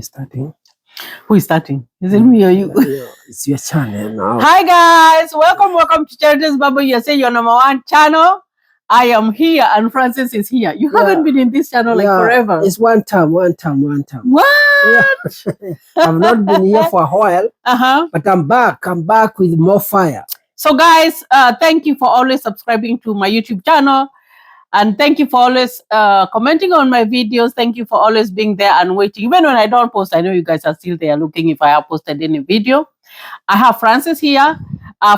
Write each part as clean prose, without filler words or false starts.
Starting. Who is starting? Is it me or you? It's your channel now. Hi guys, welcome to Charity's Bible. You say your number one channel. I am here and Francis is here. You haven't been in this channel like forever. It's one time. What? I've not been here for a while, but I'm back. I'm back with more fire. So guys, thank you for always subscribing to my YouTube channel. And thank you for always commenting on my videos. Thank you for always being there and waiting. Even when I don't post, I know you guys are still there looking if I have posted any video. I have Francis here.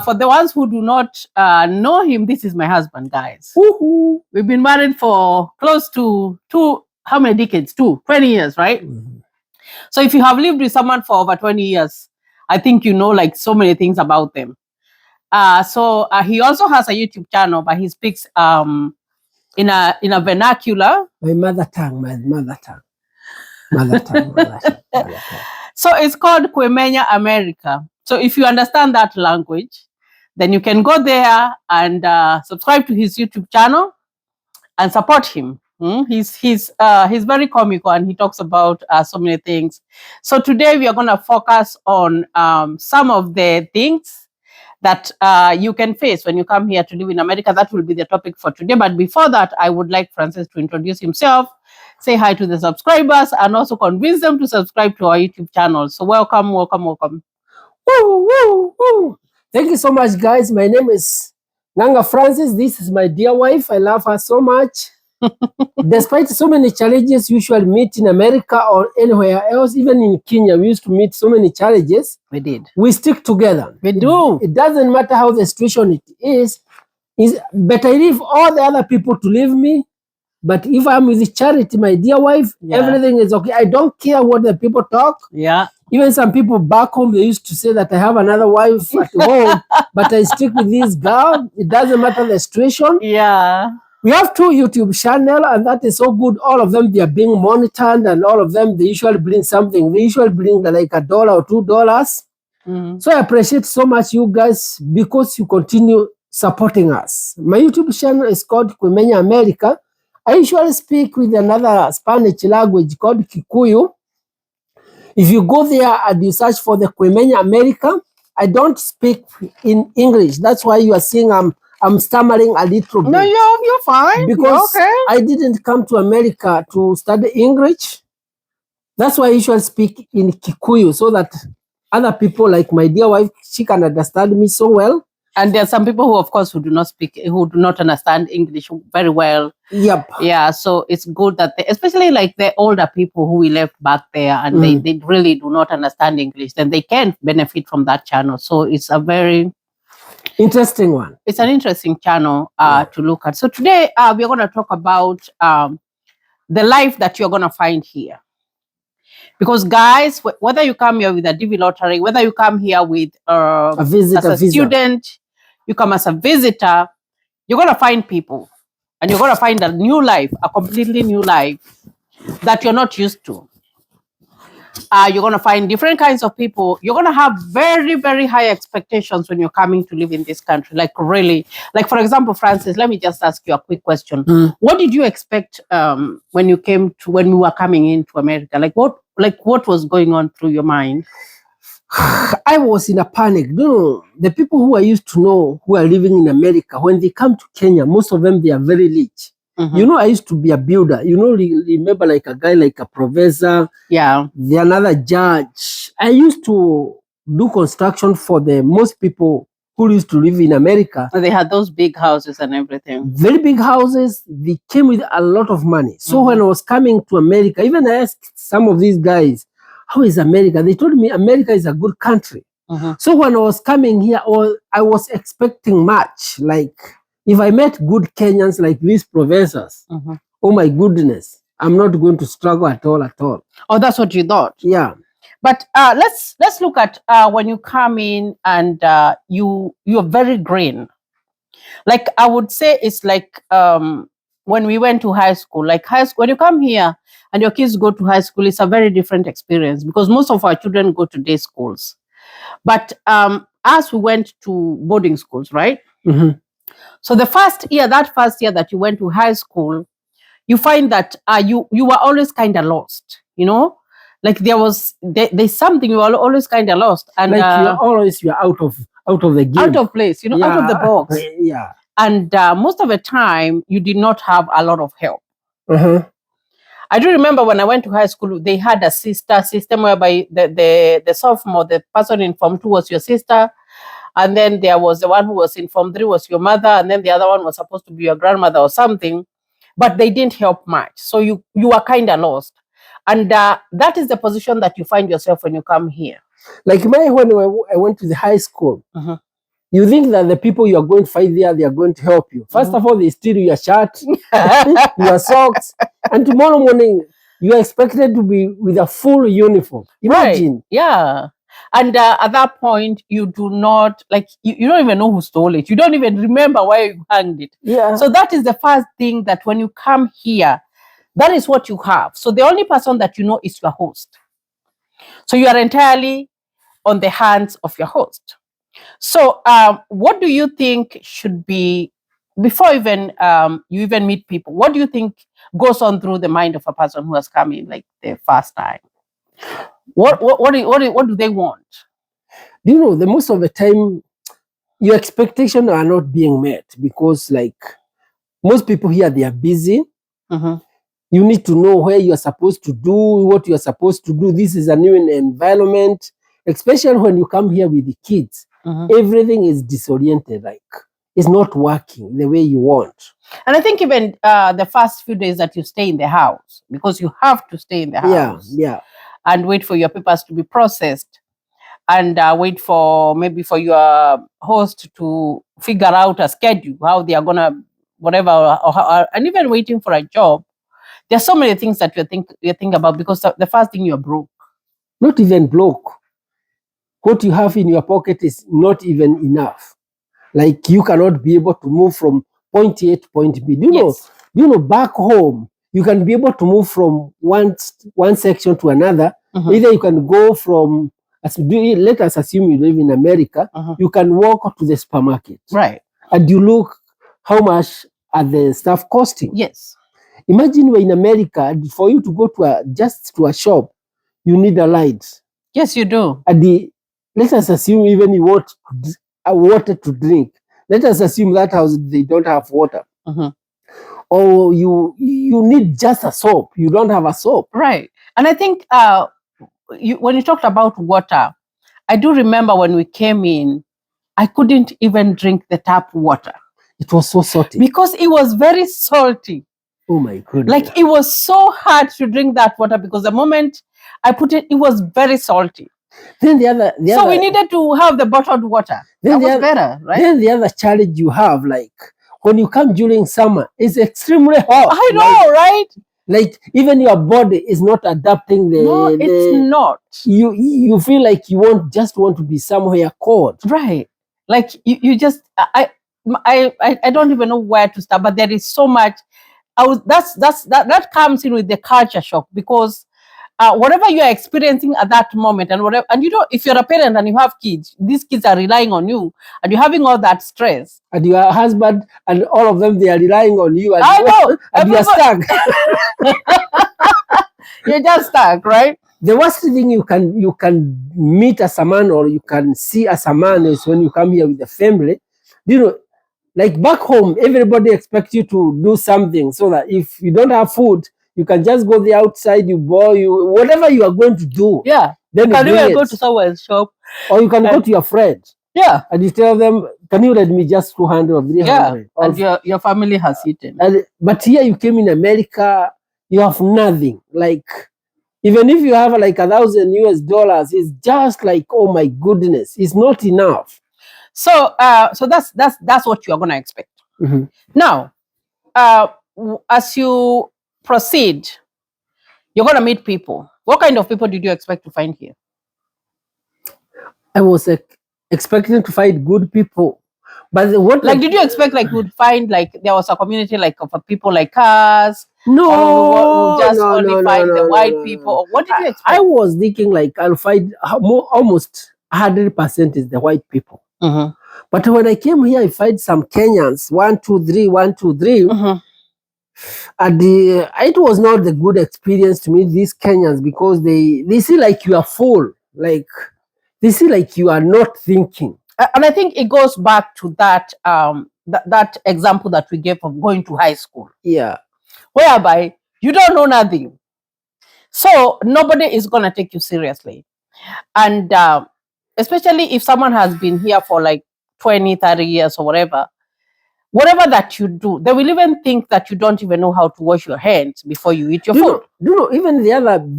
For the ones who do not know him, this is my husband, guys. Woohoo. We've been married for close to how many decades? 20 years, right? Mm-hmm. So if you have lived with someone for over 20 years, I think you know like so many things about them. So he also has a YouTube channel, but he speaks in a vernacular. My mother tongue. So it's called Kwemenya America. So if you understand that language, then you can go there and subscribe to his YouTube channel and support him. He's very comical and he talks about so many things. So today we are going to focus on some of the things that you can face when you come here to live in America. That will be the topic for today. But before that, I would like Francis to introduce himself, say hi to the subscribers, and also convince them to subscribe to our YouTube channel. So welcome. Woo, woo, woo. Thank you so much, guys. My name is Nanga Francis. This is my dear wife. I love her so much. Despite so many challenges we usually meet in America or anywhere else, even in Kenya, we used to meet so many challenges. We did. We stick together. We do. It doesn't matter how the situation it is better I leave all the other people to leave me. But if I'm with Charity, my dear wife, everything is okay. I don't care what the people talk. Yeah. Even some people back home, they used to say that I have another wife at home, but I stick with this girl. It doesn't matter the situation. Yeah. We have 2 YouTube channels, and that is so good. All of them, they are being monitored, and all of them, they usually bring something. They usually bring like $1 or $2. Mm-hmm. So I appreciate so much you guys because you continue supporting us. My YouTube channel is called Kwemenya America. I usually speak with another Spanish language called Kikuyu. If you go there and you search for the Kwemenya America, I don't speak in English. That's why you are seeing I'm stammering a little bit. No, you're fine. Because you're okay. I didn't come to America to study English. That's why I usually speak in Kikuyu so that other people like my dear wife, she can understand me so well. And there are some people who, of course, who do not understand English very well. Yep. Yeah, so it's good that especially like the older people who we left back there and they really do not understand English, then they can benefit from that channel. So it's a very interesting one. It's an interesting channel to look at. So today we're going to talk about the life that you're going to find here. Because guys, whether you come here with a DV lottery, whether you come here with a visitor, as a student, you come as a visitor, you're going to find people and you're going to find a new life, a completely new life that you're not used to. You're going to find different kinds of people. You're going to have very, very high expectations when you're coming to live in this country. Like really, like for example, Francis, let me just ask you a quick question. What did you expect when we were coming into America? Like what was going on through your mind? I was in a panic. The people who I used to know who are living in America, when they come to Kenya, most of them, they are very rich. Mm-hmm. I used to be a builder. Remember like a guy like a professor. Yeah. Another judge. I used to do construction for most people who used to live in America. They had those big houses and everything. Very big houses. They came with a lot of money. So when I was coming to America, even I asked some of these guys, how is America? They told me America is a good country. Mm-hmm. So when I was coming here, I was expecting much. Like if I met good Kenyans like these professors, oh my goodness, I'm not going to struggle at all. Oh, that's what you thought? Yeah. But let's look at when you come in and you're very green. Like I would say it's like when we went to high school. Like high school, when you come here and your kids go to high school, it's a very different experience because most of our children go to day schools. But as we went to boarding schools, right? Mm-hmm. So that first year that you went to high school, you find that you were always kind of lost, like there's something you are always kind of lost, and like you're out of the game, out of place, out of the box. Yeah. And most of the time, you did not have a lot of help. Uh-huh. I do remember when I went to high school, they had a sister system whereby the sophomore, the person in Form 2 was your sister, and then there was the one who was in Form 3 was your mother, and then the other one was supposed to be your grandmother or something, but they didn't help much. So you are kind of lost. And that is the position that you find yourself when you come here. Like when I went to the high school, you think that the people you are going to find there, they are going to help you. First of all, they steal your shirt, your socks, and tomorrow morning, you are expected to be with a full uniform. Imagine. Right. Yeah. And at that point, you do not, like, you don't even know who stole it. You don't even remember where you hanged it. Yeah. So that is the first thing, that when you come here, that is what you have. So the only person that you know is your host. So you are entirely on the hands of your host. So what do you think should be, before even you even meet people, what do you think goes on through the mind of a person who has come in like the first time? What do they want? Do you know, the most of the time, your expectations are not being met, because like most people here, they are busy. You need to know where you are supposed to do, what you are supposed to do. This is a new environment, especially when you come here with the kids. Everything is disoriented, like it's not working the way you want. And I think even the first few days that you stay in the house, because you have to stay in the house, and wait for your papers to be processed, and wait for maybe for your host to figure out a schedule, how they are gonna whatever, and even waiting for a job. There's so many things that you think about, because the first thing, you're broke. Not even broke. What you have in your pocket is not even enough. Like you cannot be able to move from point A to point B. Do you know, back home, you can be able to move from one section to another. Either you can go from, let us assume you live in America, you can walk to the supermarket. Right. And you look how much are the stuff costing. Yes. Imagine we're in America, for you to go to just to a shop, you need a light. Yes, you do. And let us assume even you want water to drink. Let us assume that house, they don't have water. Or you need just a soap. You don't have a soap. Right. And I think when you talked about water, I do remember when we came in, I couldn't even drink the tap water. It was so salty. Because it was very salty. Oh my goodness. Like it was so hard to drink that water, because the moment I put it, it was very salty. Then so we needed to have the bottled water. That was better, right? Then the other challenge you have, like when you come during summer, it's extremely hot. I know, right? Like even your body is not adapting. It's not. You feel like you just want to be somewhere cold. Right. Like you just I don't even know where to start, but there is so much. That comes in with the culture shock, because whatever you are experiencing at that moment, and whatever, and if you're a parent and you have kids, these kids are relying on you, and you're having all that stress, and your husband and all of them, they are relying on you, and I know, and you're stuck. You're just stuck, right? The worst thing you can meet as a man, or you can see as a man, is when you come here with the family. You know, like back home, everybody expects you to do something, so that if you don't have food, you can just go there outside, you boil, whatever you are going to do. Yeah. Then you can go to someone's shop. Or you can go to your friend. Yeah. And you tell them, can you lend me just 200 or 300? Yeah. And your family has eaten. But here you came in America, you have nothing. Like, even if you have like $1,000 US, it's just like, oh my goodness, it's not enough. So that's what you are going to expect. Now, as you proceed, you're going to meet people. What kind of people did you expect to find here? I was expecting to find good people. But did you expect like you would find like there was a community like of people like us? No, just only find the white people. Or what did you expect? I was thinking like I'll find almost 100% is the white people. But when I came here, I find some Kenyans, 1, 2, 3, 1, 2, 3. It was not the good experience to meet these Kenyans because they see like you are full, like they see like you are not thinking. And I think it goes back to that that example that we gave of going to high school. Yeah. Whereby you don't know nothing. So nobody is going to take you seriously. And especially if someone has been here for like 20, 30 years or whatever that you do, they will even think that you don't even know how to wash your hands before you eat your food. Even the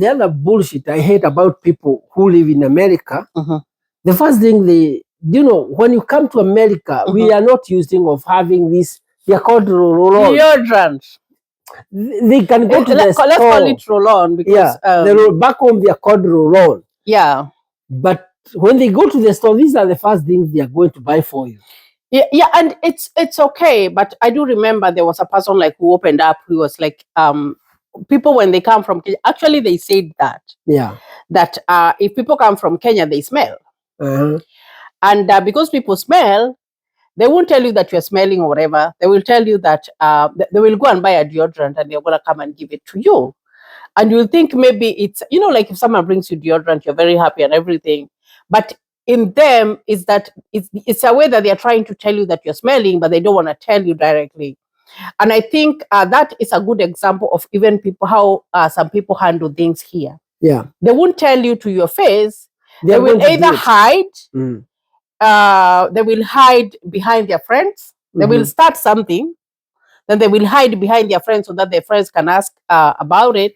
other bullshit I hate about people who live in America, the first thing when you come to America, we are not using of having this, they are called roll-on. Deodorant. They can go to the store. Let's call it roll-on because back home they are called roll-on. Yeah. But when they go to the store, these are the first things they are going to buy for you. Yeah, and it's okay. But I do remember there was a person like who opened up who was like, people when they come from Kenya, actually they said that. Yeah. That if people come from Kenya, they smell. And because people smell, they won't tell you that you're smelling or whatever. They will tell you that they will go and buy a deodorant and they're going to come and give it to you. And you'll think maybe it's, like if someone brings you deodorant, you're very happy and everything. But in them is that it's a way that they're trying to tell you that you're smelling, but they don't want to tell you directly. And I think that is a good example of even people, how some people handle things here. Yeah. They won't tell you to your face. They will either hide. They will hide behind their friends. They will start something. Then they will hide behind their friends so that their friends can ask about it.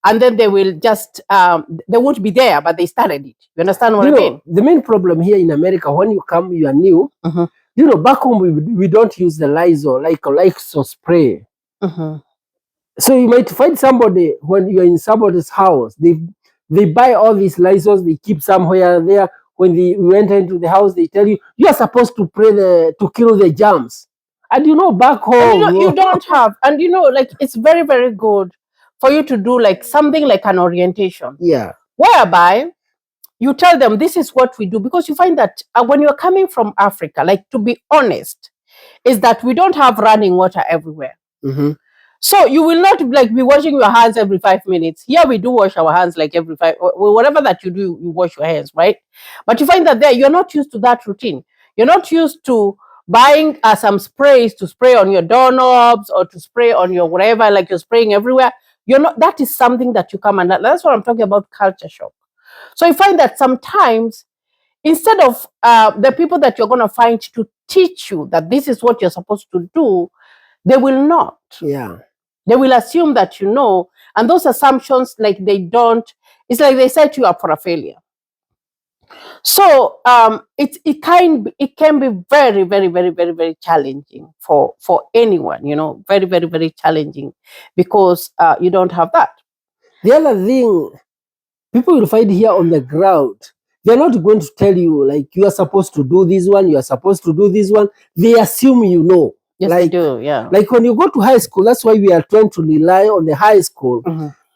And then they will just, they won't be there, but they started it. You understand what I mean? The main problem here in America, when you come, you are new. Back home, we don't use the Lysol, like Lysol spray. So you might find somebody, when you're in somebody's house, they buy all these Lysols, they keep somewhere there. When we enter into the house, they tell you, you are supposed to to kill the germs. And back home. And you don't have, and like it's very, very good for you to do like something like an orientation. Yeah. Whereby you tell them this is what we do, because you find that when you're coming from Africa, like to be honest, is that we don't have running water everywhere. So you will not like be washing your hands every 5 minutes. Here we do wash our hands like every whatever that you do, you wash your hands, right? But you find that there you're not used to that routine. You're not used to buying some sprays to spray on your doorknobs or to spray on your whatever, like you're spraying everywhere. You're not. That is something that you come and that's what I'm talking about, culture shock. So you find that sometimes instead of the people that you're going to find to teach you that this is what you're supposed to do, they will not. Yeah. They will assume that you know, and those assumptions, like they don't, it's like they set you up for a failure. So it can be very, very, very, very, very challenging for anyone, very, very, very challenging because you don't have that. The other thing, people will find here on the ground, they're not going to tell you like you are supposed to do this one, you are supposed to do this one. They assume you know. Yes, like, they do, yeah. Like when you go to high school, that's why we are trying to rely on the high school.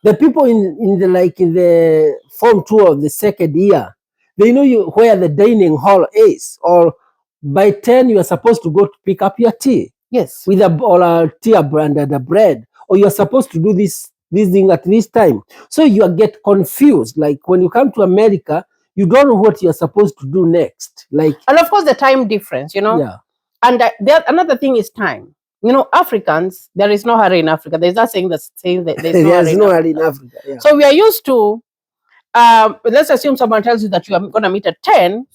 The people in the form 2 of the second year, they know you where the dining hall is, or by 10 you are supposed to go to pick up your tea. Yes. With a tea and the bread, or you are supposed to do this thing at this time. So you get confused. Like when you come to America, you don't know what you're supposed to do next. Like, and of course the time difference, Yeah. And another thing is time. Africans, there is no hurry in Africa. There's that saying that there's no hurry in Africa. Yeah. So we are used to, let's assume someone tells you that you are going to meet at 10,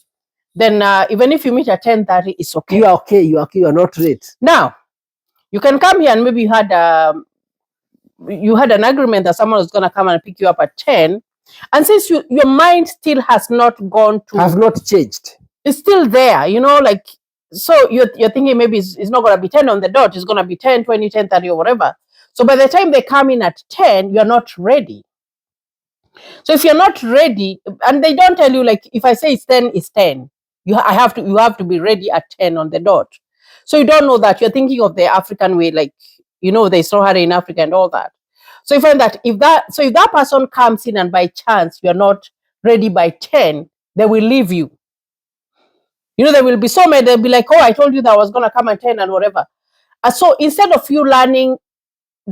then even if you meet at 10:30, it's okay. You are okay. You are not late. Now, you can come here and maybe you had an agreement that someone was going to come and pick you up at 10, and since your mind still has not changed. It's still there, like. So you're thinking maybe it's not going to be 10 on the dot. It's going to be 10, 20, 10:30 or whatever. So by the time they come in at 10, you're not ready. So if you're not ready, and they don't tell you like if I say it's 10, it's 10. You have to be ready at 10 on the dot. So you don't know that. You're thinking of the African way, like there's no hurry in Africa and all that. So you find that if that person comes in and by chance you're not ready by 10, they will leave you. They will be so mad. They'll be like, oh, I told you that I was going to come at 10 and whatever. So instead of you learning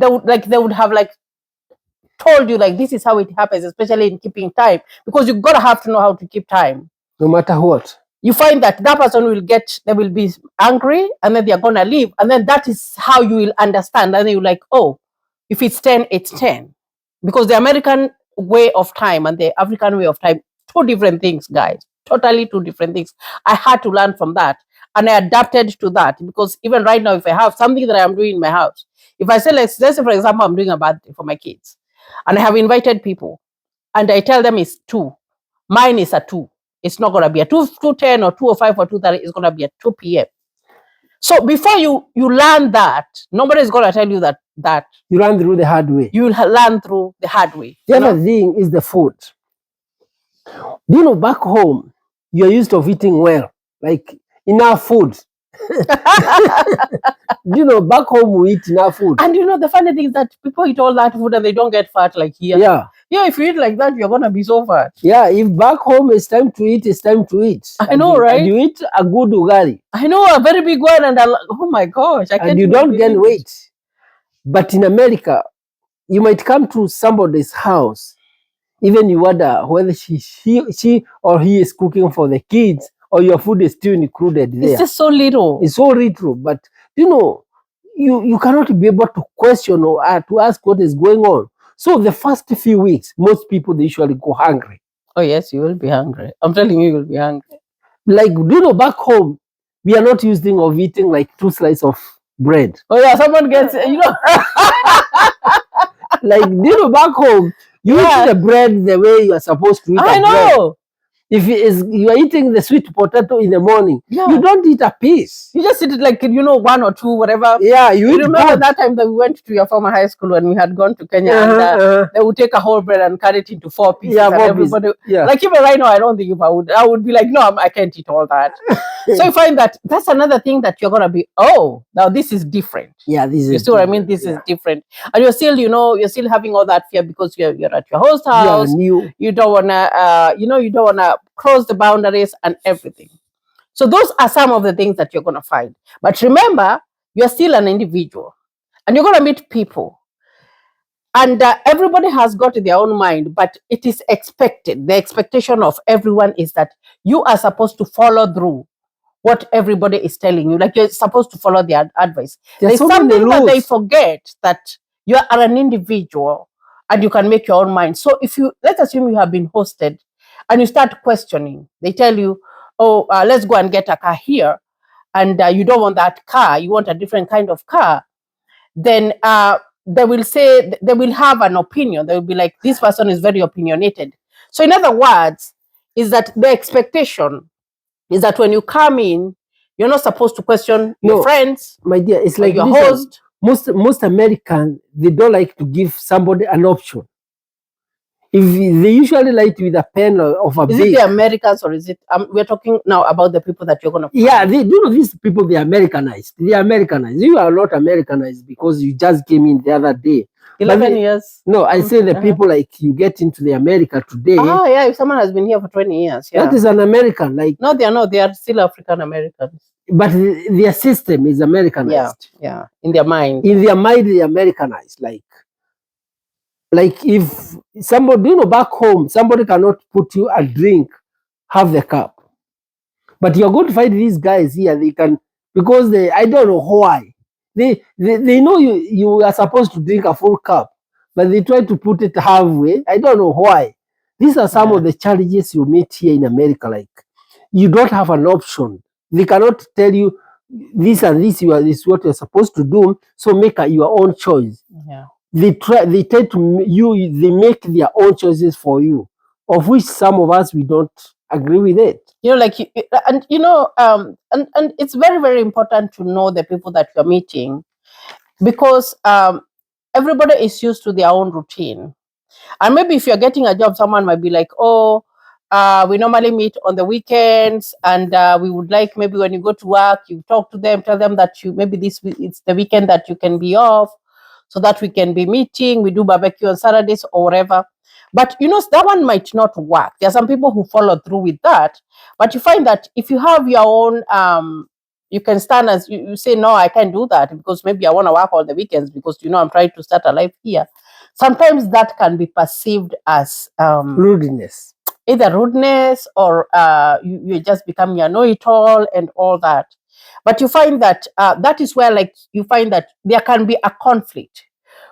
they would have like told you like this is how it happens, especially in keeping time, because you gotta have to know how to keep time. No matter what. You find that person they will be angry, and then they're gonna leave, and then that is how you will understand, and then you're like, oh, if it's 10, it's 10. Because the American way of time and the African way of time, two different things, guys. Totally two different things. I had to learn from that, and I adapted to that, because even right now, if I have something that I'm doing in my house, if I say, let's say for example, I'm doing a birthday for my kids, and I have invited people, and I tell them it's 2, mine is a 2. It's not going to be a 2:10 or 2:05 or 2:30. It's going to be at 2 p.m. So before you learn that, nobody is going to tell you that you learn through the hard way. You will learn through the hard way. The other thing is the food. Do you know, back home, you're used to eating well, like enough food. You know, back home we eat enough food. And you know, the funny thing is that people eat all that food and they don't get fat like here. Yeah. Yeah, if you eat like that, you're gonna be so fat. Yeah, if back home it's time to eat, it's time to eat. I know, right? And you eat a good ugali. I know, a very big one, and oh my gosh, I can't. And you don't gain weight. But in America, you might come to somebody's house, even you wonder whether she or he is cooking for the kids, or your food is still included there. It's just so little. It's so little, but you know, you cannot be able to question or to ask what is going on. So the first few weeks, most people, they usually go hungry. Oh yes, you will be hungry. I'm telling you, you will be hungry. Like, do you know, back home, we are not using of eating like 2 slices of bread. Oh yeah, someone gets, you know. Like, do you know, back home, you eat the bread the way you are supposed to eat. I know. Bread. If you are eating the sweet potato in the morning, you don't eat a piece. You just eat it like, you know, 1 or 2, whatever. Yeah, you remember that time that we went to your former high school when we had gone to Kenya, and they would take a whole bread and cut it into 4 pieces. Yeah, and everybody, like even right now, I don't think if I would be like, no, I can't eat all that. So you find that that's another thing that you're gonna be, oh, now this is different. Yeah, this is. You see what I mean? This is different, and you're still, you know, you're still having all that fear because you're at your host house. You don't wanna, you don't wanna cross the boundaries and everything. So those are some of the things that you're gonna find. But remember, you're still an individual, and you're gonna meet people. And everybody has got their own mind, but it is expected. The expectation of everyone is that you are supposed to follow through what everybody is telling you. Like, you're supposed to follow their advice. There's something that they forget, that you are an individual and you can make your own mind. So if let's assume you have been hosted and you start questioning, they tell you, oh, let's go and get a car here, and you don't want that car, you want a different kind of car, then they will say, they will have an opinion. They will be like, this person is very opinionated. So in other words, is that the expectation is that when you come in, you're not supposed to question your friends. My dear, it's like your host. Most Americans, they don't like to give somebody an option. If they usually write with a pen of a Is it the Americans, or is it? We're talking now about the people that you're gonna find. Yeah, these people, they Americanized. They are Americanized. You are not Americanized because you just came in the other day. 11 years. No, I say the people like you get into the America today. Ah, yeah. If someone has been here for 20 years, that is an American. Like, no, they are not. They are still African Americans. But their system is Americanized. Yeah. In their mind. In their mind, they are Americanized. Like if somebody, back home, somebody cannot put you a drink, half the cup. But you're going to find these guys here, they can, because I don't know why. They know you are supposed to drink a full cup, but they try to put it halfway. I don't know why. These are some of the challenges you meet here in America. Like, you don't have an option. They cannot tell you this and this, this is what you're supposed to do, so make your own choice. Yeah. They make their own choices for you, of which some of us, we don't agree with it. And it's very, very important to know the people that you're meeting, because everybody is used to their own routine. And maybe if you're getting a job, someone might be like, oh, we normally meet on the weekends, and we would like, maybe when you go to work, you talk to them, tell them that maybe it's the weekend that you can be off, so that we can be meeting, we do barbecue on Saturdays or whatever. But that one might not work. There are some people who follow through with that. But you find that if you have your own you can stand as you say, no, I can't do that because maybe I want to work all the weekends because, I'm trying to start a life here. Sometimes that can be perceived as rudeness. Either rudeness or you just become a know-it-all and all that. But you find that that is where, like, you find that there can be a conflict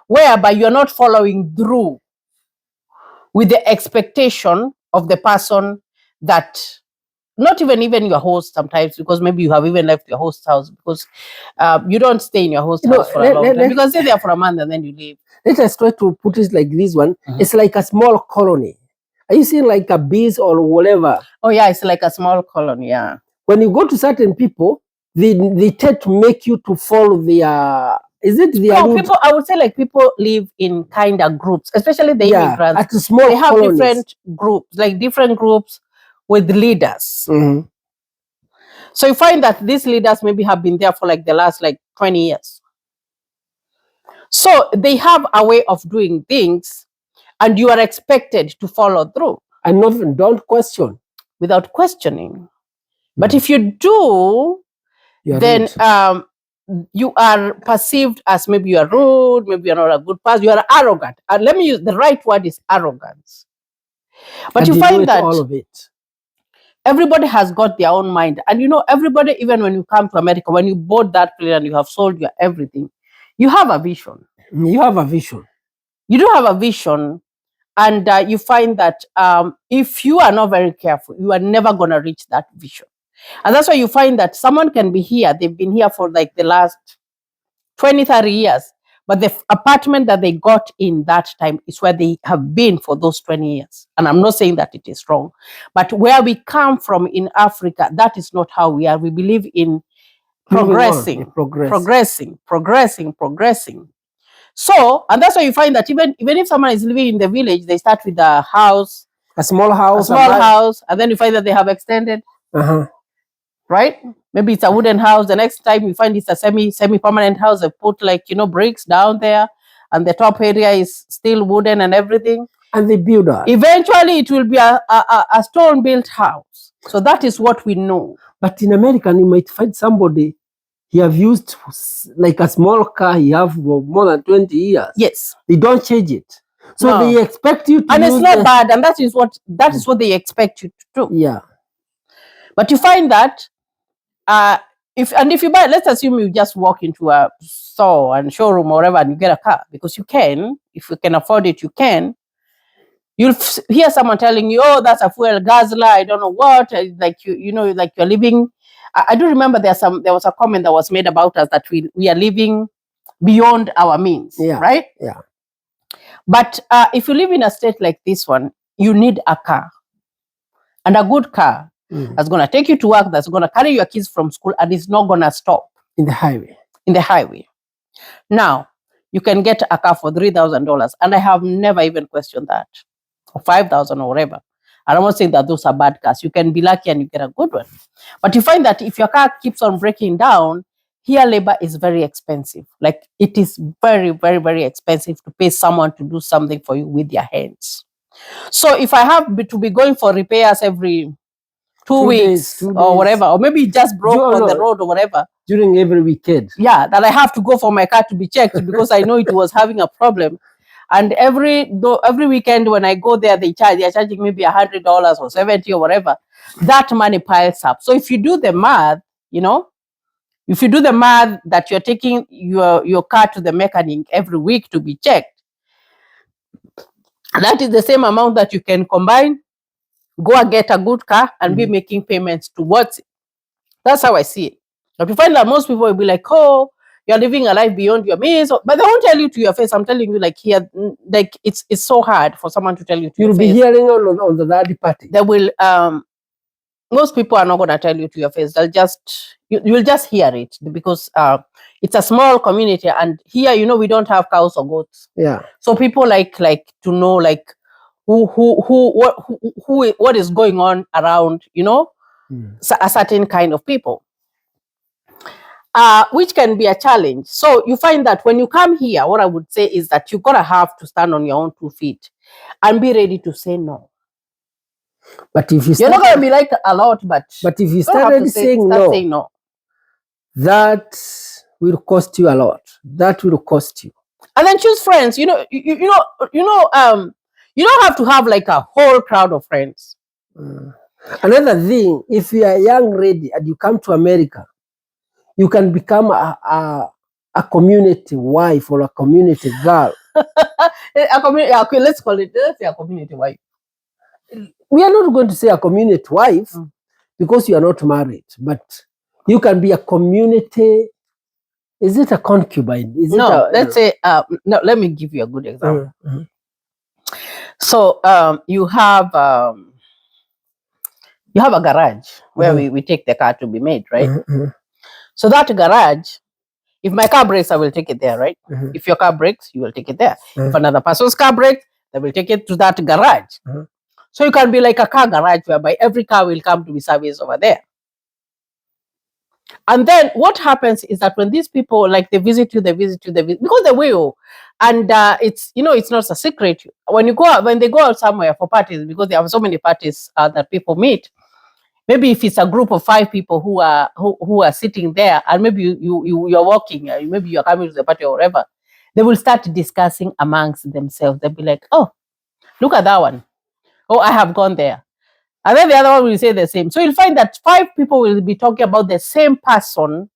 whereby you're not following through with the expectation of the person that, not even your host sometimes, because maybe you have even left your host house because you don't stay in your host house for a long time. You can stay there for a month and then you leave. Let us try to put it like this one. It's like a small colony. Are you seeing like a bees or whatever? Oh yeah, it's like a small colony, yeah. When you go to certain people, they tend to make you to follow their, is it their route? People, I would say, like, people live in kind of groups, especially the immigrants. At small they have colonies. Different groups, like different groups with leaders. So you find that these leaders maybe have been there for like the last 20 years. So they have a way of doing things, and you are expected to follow through. And don't question. Without questioning. But if you do, then you are perceived as maybe you are rude, maybe you're not a good person, you are arrogant. And let me use the right word is arrogance. But you find that all of it. Everybody has got their own mind. And everybody, even when you come to America, when you bought that plane and you have sold your everything, you have a vision. You have a vision. You do have a vision. And you find that if you are not very careful, you are never going to reach that vision. And that's why you find that someone can be here. They've been here for like the last 20, 30 years. But the apartment that they got in that time is where they have been for those 20 years. And I'm not saying that it is wrong. But where we come from in Africa, that is not how we are. We believe in progressing. So, and that's why you find that even if someone is living in the village, they start with a house. A small house. And then you find that they have extended. Right? Maybe it's a wooden house. The next time you find it's a semi-permanent house. They put bricks down there, and the top area is still wooden and everything. And they build that. Eventually, it will be a stone-built house. So that is what we know. But in America, you might find somebody, he have used like a small car, he have more than 20 years. Yes. They don't change it. So they expect you to And it's not bad, and that is what they expect you to do. Yeah. But you find that if you buy, let's assume you just walk into a store and showroom or whatever and you get a car, because you can, if you can afford it, you can. You'll hear someone telling you, oh, that's a fuel guzzler, I don't know what, like like you're living. I do remember there was a comment that was made about us that we are living beyond our means, right? Yeah. But if you live in a state like this one, you need a car, and a good car that's going to take you to work, that's going to carry your kids from school, and it's not going to stop in the highway. Now, you can get a car for $3,000, and I have never even questioned that, or $5,000 or whatever. I'm not saying that those are bad cars. You can be lucky and you get a good one. But you find that if your car keeps on breaking down, here labor is very expensive. Like, it is very, very, very expensive to pay someone to do something for you with their hands. So if I have to be going for repairs every 2 weeks or whatever, or maybe it just broke on the road or whatever. During every weekend. Yeah, that I have to go for my car to be checked because I know it was having a problem. And every weekend when I go there, they're charging maybe $100 or $70 or whatever. That money piles up. So if you do the math, that you're taking your car to the mechanic every week to be checked, that is the same amount that you can combine, go and get a good car and be making payments towards it. That's how I see it. But you find that most people will be like, oh, you're living a life beyond your means. But they won't tell you to your face. I'm telling you, like, here, like, it's so hard for someone to tell you to your face. You'll be hearing on the third party. They will, most people are not going to tell you to your face. They'll just, you'll just hear it because it's a small community. And here, we don't have cows or goats. Yeah. So people like to know, like, what is going on around, a certain kind of people. Which can be a challenge. So you find that when you come here, what I would say is that you're going to have to stand on your own 2 feet and be ready to say no. But if you're not going to be like a lot, but if you start saying no, that will cost you a lot. That will cost you. And then choose friends. You don't have to have like a whole crowd of friends. Another thing, if you are a young lady and you come to America, you can become a community wife or a community girl. Let's say a community wife. We are not going to say a community wife because you are not married, but you can be a community. Is it a concubine? Let's say, no, let me give you a good example. So you have a garage where we take the car to be made, right? So that garage, if my car breaks, I will take it there, right? If your car breaks, you will take it there. If another person's car breaks, they will take it to that garage. So you can be like a car garage whereby every car will come to be serviced over there. And then what happens is that when these people, like, they visit you, because they will. And it's not a secret. When they go out somewhere for parties, because there are so many parties that people meet, maybe if it's a group of 5 people who are sitting there, and maybe you're walking, maybe you're coming to the party or whatever, they will start discussing amongst themselves. They'll be like, oh, look at that one. Oh, I have gone there. And then the other one will say the same. So you'll find that 5 people will be talking about the same person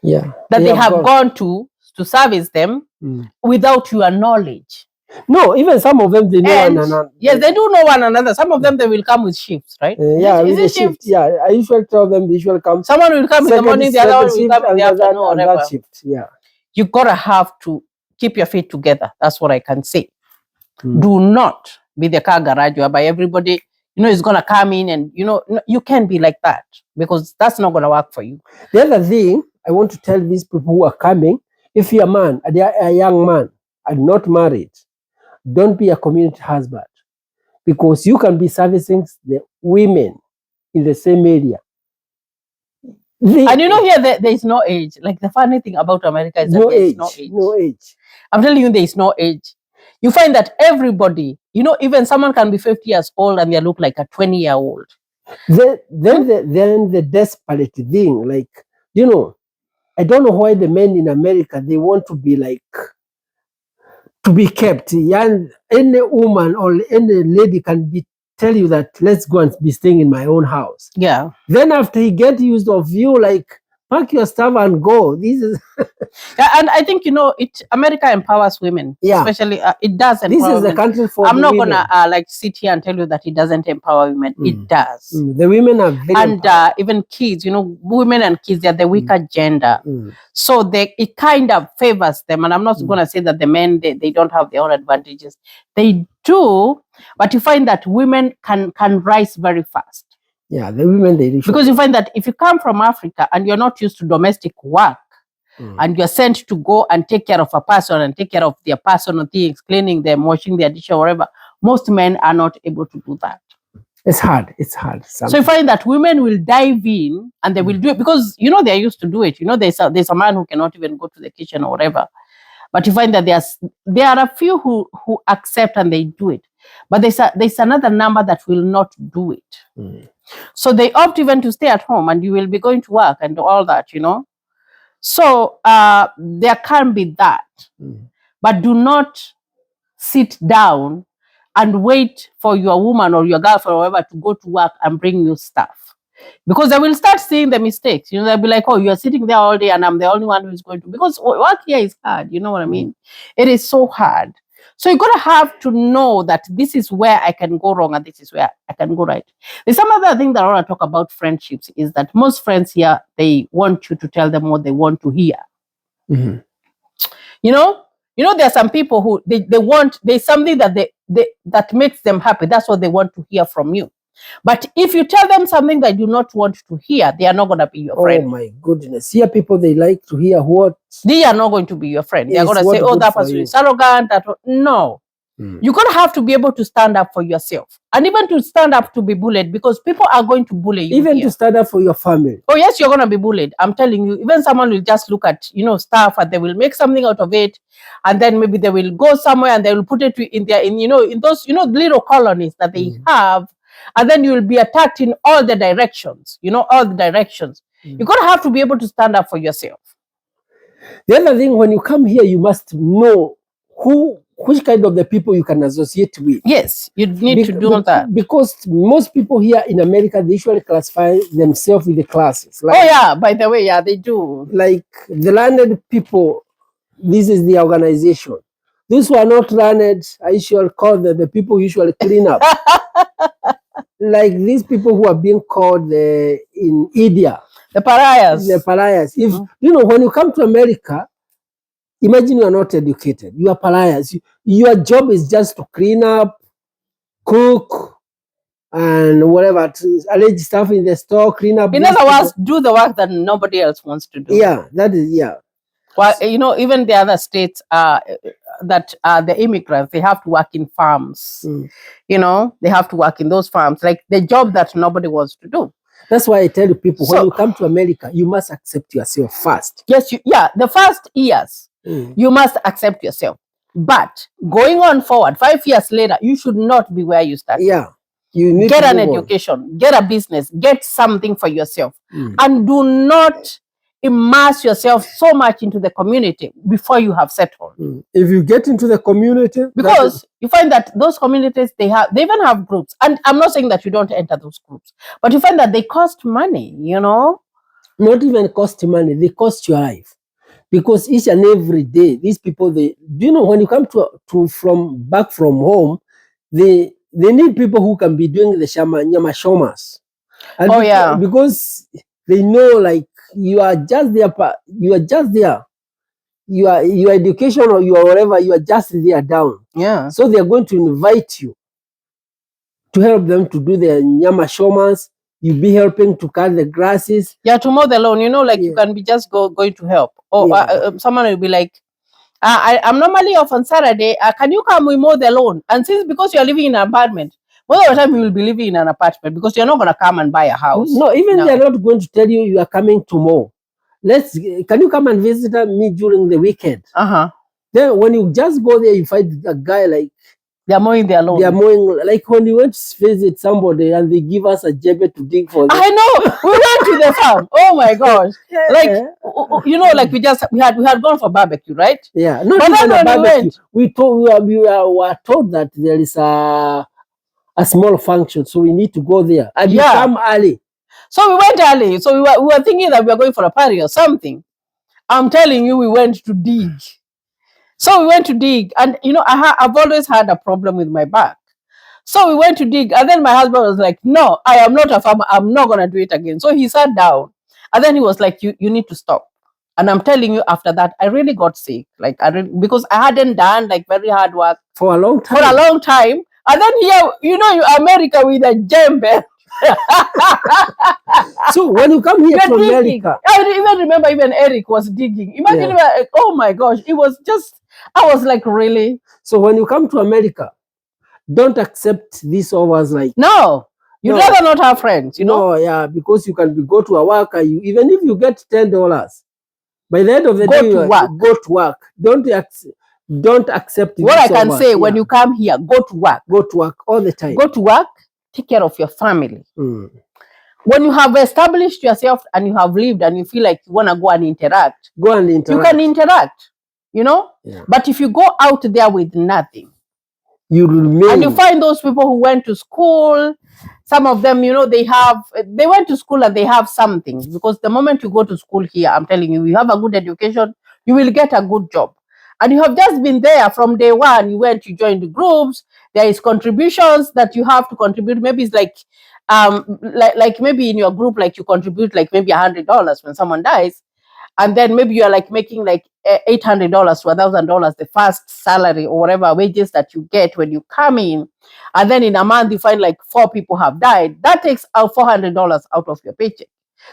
that they have gone to service them without your knowledge. No, even some of them, they know one another. Yes, they do know one another. Some of them, they will come with shifts, right? Is it shift? Yeah, I usually tell them they usually come. Someone will come in the morning, the other one will come in the afternoon, or whatever. That shift, yeah. You gotta have to keep your feet together. That's what I can say. Do not be the car garage whereby everybody, is gonna come in, and you can't be like that, because that's not gonna work for you. The other thing I want to tell these people who are coming, if you're a man, a young man, and not married, don't be a community husband, because you can be servicing the women in the same area. And here there is no age. Like, the funny thing about America is that there is no age. No age. I'm telling you, there is no age. You find that everybody, even someone can be 50 years old and they look like a 20-year-old. Then the desperate thing, like, I don't know why the men in America, they want to be like, to be kept. And any woman or any lady can tell you that, let's go and be staying in my own house. Yeah. Then after he get used of you, like, pack your stuff and go. This is and I think America empowers women. Yeah. Especially it does empower This is women. the country for I'm not women. gonna sit here and tell you that it doesn't empower women. It does. The women are very and even kids, women and kids, they're the weaker gender. So it kind of favors them. And I'm not gonna say that the men they don't have their own advantages. They do, but you find that women can rise very fast. Yeah, the women, they do. Because you find that if you come from Africa and you're not used to domestic work, and you're sent to go and take care of a person and take care of their personal things, cleaning them, washing their dishes, or whatever, most men are not able to do that. It's hard. So you find that women will dive in and they will do it because, they're used to do it. There's a man who cannot even go to the kitchen or whatever. But you find that there are a few who accept and they do it. But there's another number that will not do it. So they opt even to stay at home, and you will be going to work and all that, So there can be that. But do not sit down and wait for your woman or your girlfriend or whoever to go to work and bring you stuff. Because they will start seeing the mistakes. They'll be like, oh, you're sitting there all day and I'm the only one who's going to. Because work here is hard. You know what I mean? It is so hard. So you're going to have to know that this is where I can go wrong and this is where I can go right. There's some other thing that I want to talk about friendships is that most friends here, they want you to tell them what they want to hear. There are some people who there's something that that makes them happy. That's what they want to hear from you. But if you tell them something they do not want to hear, they are not going to be your friend. Oh my goodness. Here people, they like to hear what? They are not going to be your friend. They are going to say, oh, that person is arrogant. No. You're going to have to be able to stand up for yourself. And even to stand up to be bullied, because people are going to bully you. Even to stand up for your family. Oh, yes, you're going to be bullied. I'm telling you, even someone will just look at, stuff and they will make something out of it. And then maybe they will go somewhere and they will put it in those, little colonies that they have. And then you will be attacked in all the directions, all the directions. You're going to have to be able to stand up for yourself. The other thing, when you come here, you must know which kind of the people you can associate with. Yes, you need to do that. Because most people here in America, they usually classify themselves with the classes. Like, oh yeah, by the way, yeah, they do. Like the learned people, this is the organization. Those who are not learned, I usually call the people who usually clean up. Like these people who are being called in India. The pariahs. The pariahs. If you know, when you come to America, imagine you are not educated. You are pariahs. Your job is just to clean up, cook, and whatever, arrange stuff in the store, clean up. In other words, do the work that nobody else wants to do. Yeah, that is, yeah. Well, you know, even the other states that the immigrants, they have to work in farms. You know, they have to work in those farms, like the job that nobody wants to do. That's why I tell people, when you come to America, you must accept yourself first. Yes, the first years, you must accept yourself. But going on forward, 5 years later, you should not be where you started. Yeah. You need get to an education, get a business, get something for yourself. And do not immerse yourself so much into the community before you have settled. If you get into the community, because you find that those communities, they even have groups. And I'm not saying that you don't enter those groups, but you find that they cost money, you know. Not even cost money, they cost your life. Because each and every day, these people, do you know, when you come back from home, they need people who can be doing the nyama shomas. Oh yeah, because they know, like, you are just there. Your education or your whatever, you are just there down. Yeah. So they are going to invite you to help them to do the nyama shomas. You'll be helping to cut the grasses. Yeah, to mow the lawn. You know, like you can be just going to help. Or someone will be like, I'm normally off on Saturday. Can you come, we mow the lawn? And because you're living in an apartment, most of the time you will be living in an apartment because you're not going to come and buy a house. No, even they're not going to tell you are coming to mow. Can you come and visit me during the weekend? Then when you just go there, you find a guy like they're mowing their lawn. They're mowing, like when you went to visit somebody and they give us a jebe to dig for them. I know. We went to the farm. Oh my gosh. Like, you know, like we had gone for barbecue, right? Yeah. Not even a barbecue. We were told that there is a small function, so we need to go there. And you come early. So we went early. So we were thinking that we were going for a party or something. I'm telling you, we went to dig. So we went to dig, and you know, I've always had a problem with my back. So we went to dig, and then my husband was like, "No, I am not a farmer. I'm not gonna do it again." So he sat down, and then he was like, "You need to stop." And I'm telling you, after that, I really got sick, like because I hadn't done like very hard work for a long time. And then here, you know, America with a djembe. So when you come here to America, I even remember even Eric was digging. Imagine, oh my gosh, it was just. I was like, really? So when you come to America, don't accept these offers like... No, you'd rather not have friends, you know? No, yeah, because you can go to a worker, even if you get $10, by the end of the day, go to work. Don't accept what I can say, when you come here, go to work. Go to work all the time. Go to work, take care of your family. When you have established yourself and you have lived and you feel like you want to go and interact, you can interact. You know, but if you go out there with nothing, you remain. And you find those people who went to school, some of them, you know, they went to school and they have something, because the moment you go to school here, I'm telling you, you have a good education, you will get a good job. And you have just been there from day one. You went, you joined the groups. There is contributions that you have to contribute. Maybe it's like maybe in your group, like you contribute like maybe $100 when someone dies. And then maybe you're like making like $800 to $1,000, the first salary or whatever wages that you get when you come in. And then in a month, you find like 4 people have died. That takes out $400 out of your paycheck.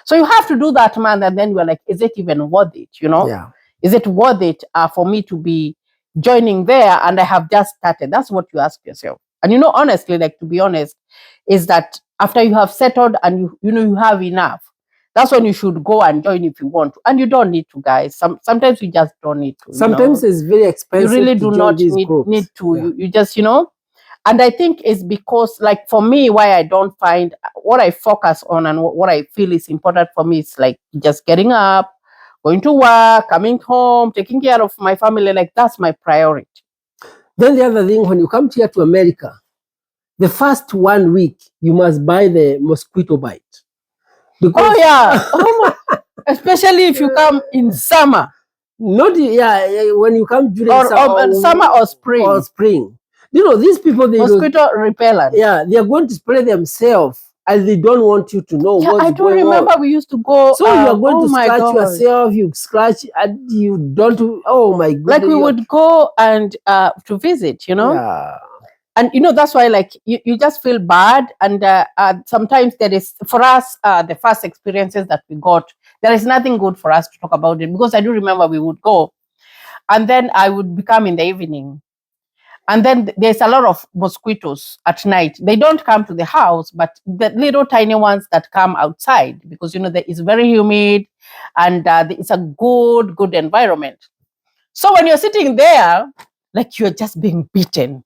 So you have to do that month. And then you're like, is it even worth it? You know? Yeah. Is it worth it for me to be joining there? And I have just started. That's what you ask yourself. And you know, honestly, like to be honest, is that after you have settled and you have enough, that's when you should go and join if you want to. And you don't need to, guys. Sometimes you just don't need to. Sometimes it's very expensive. You really do not need to. Yeah. You just, you know. And I think it's because, like, for me, why I don't find what I focus on and what I feel is important for me is like just getting up, going to work, coming home, taking care of my family. Like, that's my priority. Then the other thing, when you come here to America, the first 1 week, you must buy the mosquito bite. Because oh, yeah. Oh, my. Especially if you come in summer. Not, yeah, when you come during summer or spring. Or spring. You know, these people, they mosquito repellent. Yeah, they are going to spray themselves and they don't want you to know what's going on. I don't remember we used to go. So you are going to scratch yourself, you scratch and you don't, oh my goodness. Like we would go and to visit, you know. Yeah. And, you know, that's why, like, you just feel bad. And sometimes there is, for us, the first experiences that we got, there is nothing good for us to talk about it. Because I do remember we would go. And then I would become in the evening. And then there's a lot of mosquitoes at night. They don't come to the house, but the little tiny ones that come outside. Because, you know, it's very humid. And it's a good environment. So when you're sitting there, like, you're just being beaten.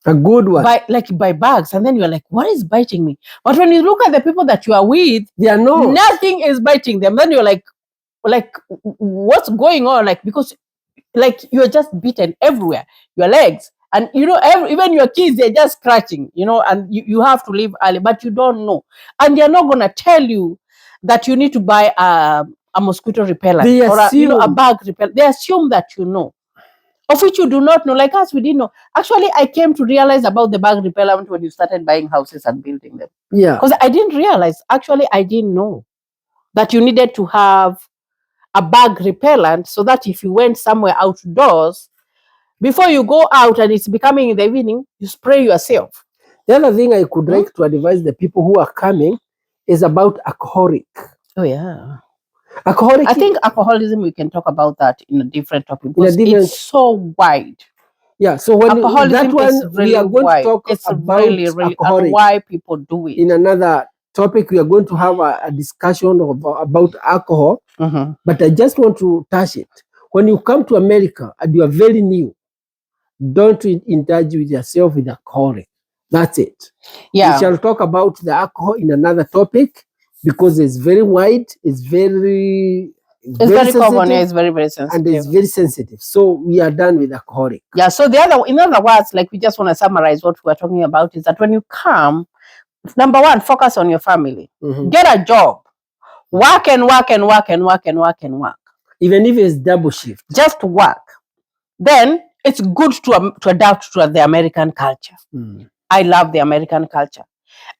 A good one. By bugs. And then you're like, what is biting me? But when you look at the people that you are with, they are nothing is biting them. Then you're like, what's going on? Like, because, like, you're just beaten everywhere. Your legs. And, you know, even your kids, they're just scratching, you know, and you have to leave early, but you don't know. And they're not going to tell you that you need to buy a mosquito repellent or a bug repellent. They assume that you know. Of which you do not know. Like us, we didn't know. Actually, I came to realize about the bug repellent when you started buying houses and building them. Yeah. Because I didn't realize. Actually, I didn't know that you needed to have a bug repellent so that if you went somewhere outdoors, before you go out and it's becoming in the evening, you spray yourself. The other thing I could like to advise the people who are coming is about alcoholic. Oh, yeah. Alcoholic. I think alcoholism, we can talk about that in a different topic because it's so wide. Yeah, so when alcoholism that one, really we are going wide. to talk it's about really and why people do it. In another topic, we are going to have a discussion about alcohol, but I just want to touch it. When you come to America and you are very new, don't indulge with yourself with alcoholic. That's it. Yeah. We shall talk about the alcohol in another topic because it's very wide, it's very common, it's very sensitive. And it's very sensitive. So we are done with alcoholic. Yeah, so in other words, like we just want to summarize what we're talking about is that when you come, number one, focus on your family. Get a job. Work and work and work and work and work and work. Even if it's double shift. Just work. Then it's good to adapt to the American culture. I love the American culture.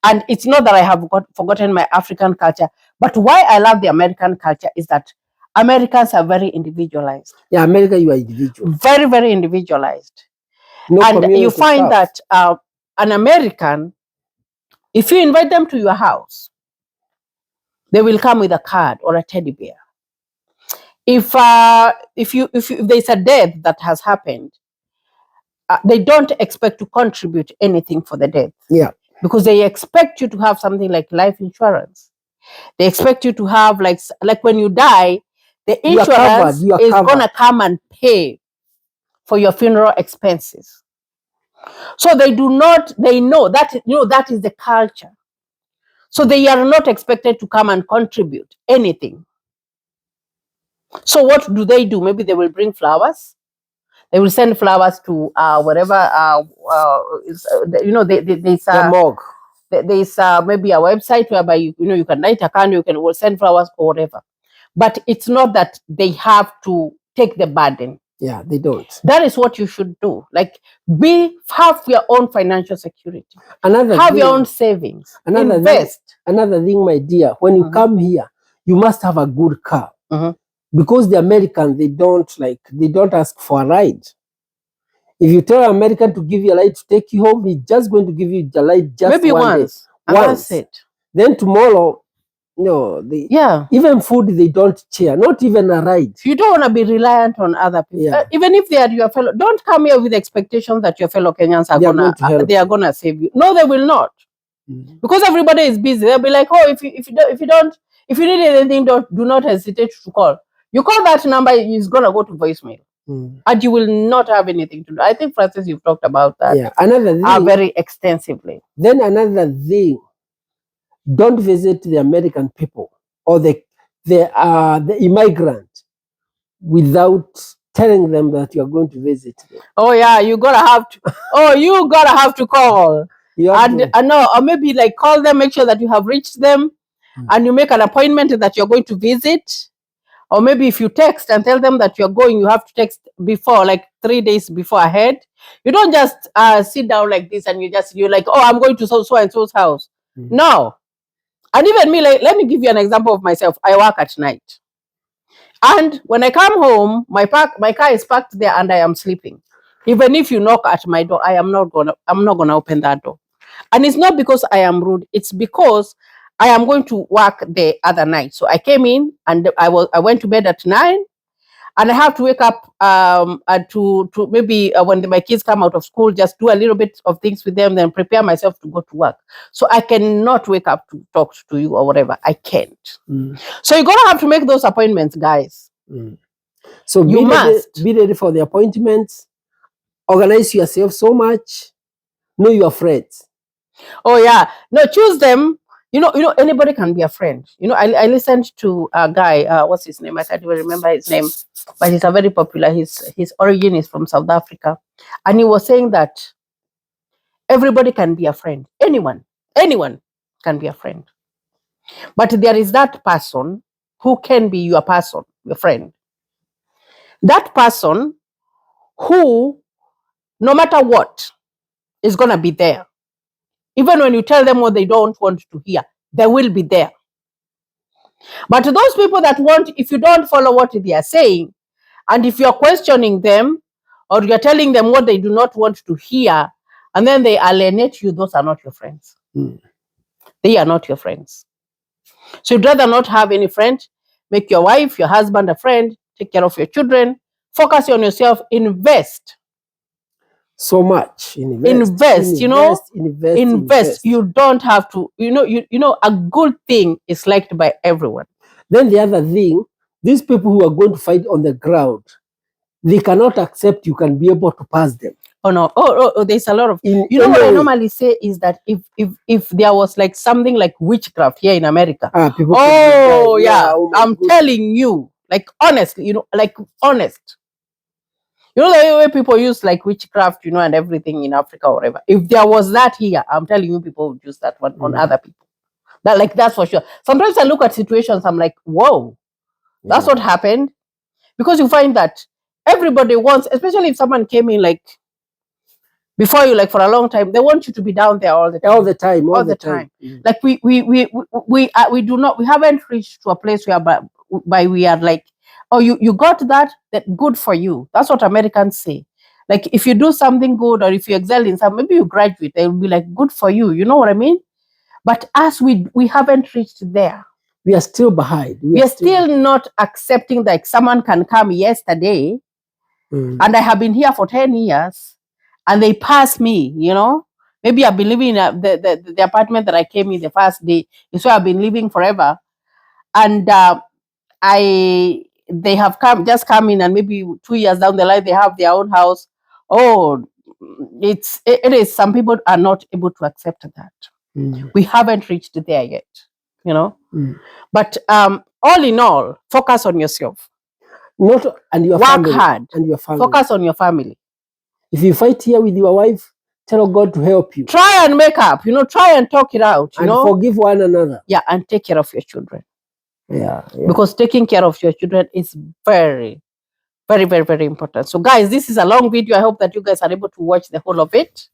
And it's not that I have forgotten my African culture, but why I love the American culture is that Americans are very individualized. Yeah, America, you are individual. Very, very individualized. No, and you find that an American, if you invite them to your house, they will come with a card or a teddy bear. If there's a death that has happened, they don't expect to contribute anything for the death. Yeah. Because they expect you to have something like life insurance. They expect you to have like when you die, the insurance is going to come and pay for your funeral expenses. So they know that, that is the culture. So they are not expected to come and contribute anything. So what do? Maybe they will bring flowers. They will send flowers to wherever, there's a mug. There's maybe a website whereby you can light a candle, you can send flowers or whatever. But it's not that they have to take the burden. Yeah, they don't. That is what you should do. Like, have your own financial security. Have your own savings. Invest. Another thing, my dear, when you come here, you must have a good car. Because the Americans, they don't ask for a ride. If you tell an American to give you a ride to take you home, he's just going to give you the ride just maybe once. That's it. Then tomorrow, even food, they don't share, not even a ride. You don't want to be reliant on other people. Yeah. Even if they are your fellow, don't come here with the expectation that your fellow Kenyans are going to save you. No, they will not. Because everybody is busy. They'll be like, oh, if you need anything, do not hesitate to call. You call that number, it's going to go to voicemail. and you will not have anything to do. I think, Francis, you've talked about that. Yeah, another thing, very extensively. Then another thing, don't visit the American people or the immigrant without telling them that you are going to visit them. Oh yeah, you gotta have to. Oh, you gotta have to call. No, or maybe like call them, make sure that you have reached them, and you make an appointment that you're going to visit. Or maybe if you text and tell them that you're going, you have to text before, like 3 days before ahead. You don't just sit down like this and you're like, oh, I'm going to so and so's house. No. And even me, like, let me give you an example of myself. I work at night. And when I come home, my car is parked there and I am sleeping. Even if you knock at my door, I'm not gonna open that door. And it's not because I am rude, it's because I am going to work the other night. So I came in and I went to bed at 9, and I have to wake up to maybe when my kids come out of school, just do a little bit of things with them, then prepare myself to go to work. So I cannot wake up to talk to you or whatever. I can't. So you're gonna have to make those appointments, guys. So you must be ready for the appointments. Organize yourself so much. Know your friends. Oh yeah, no, choose them. You know, anybody can be a friend. You know, I listened to a guy. What's his name? I can't even remember his name, but he's a very popular. His origin is from South Africa, and he was saying that everybody can be a friend. Anyone can be a friend. But there is that person who can be your person, your friend. That person who, no matter what, is gonna be there. Even when you tell them what they don't want to hear, they will be there. But those people that want, if you don't follow what they are saying, and if you're questioning them, or you're telling them what they do not want to hear, and then they alienate you, those are not your friends. They are not your friends. So you'd rather not have any friend. Make your wife, your husband a friend. Take care of your children. Focus on yourself. Invest. So much. Invest. You don't have to. A good thing is liked by everyone. Then the other thing, these people who are going to fight on the ground, they cannot accept you can be able to pass them. Oh no! Oh, there's a lot of. What I normally say is that if there was like something like witchcraft here in America, I'm telling you, like honestly, like honest. The way people use like witchcraft, and everything in Africa or whatever. If there was that here, I'm telling you, people would use that one on other people. That's for sure. Sometimes I look at situations, I'm like, whoa, that's what happened, because you find that everybody wants, especially if someone came in like before you, like for a long time, they want you to be down there all the time. Like we do not, we haven't reached to a place where by we are like, oh, you got that good for you. That's what Americans say. Like if you do something good, or if you excel in something, maybe you graduate, they will be like, good for you. You know what I mean? But us, we haven't reached there. We are still behind. We are still not accepting that someone can come yesterday, and I have been here for 10 years. And they pass me, Maybe I've been living in the apartment that I came in the first day. It's where I've been living forever. And they have just come in, and maybe 2 years down the line, they have their own house. Oh, it is. Some people are not able to accept that. We haven't reached there yet, But all in all, focus on yourself. Work hard. And your family. Focus on your family. If you fight here with your wife, tell God to help you. Try and make up, try and talk it out, and forgive one another. Yeah, and take care of your children. Yeah. Because taking care of your children is very, very, very, very important. So guys, this is a long video. I hope that you guys are able to watch the whole of it.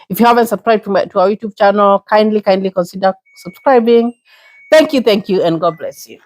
If you haven't subscribed to our YouTube channel, kindly consider subscribing. Thank you, and God bless you.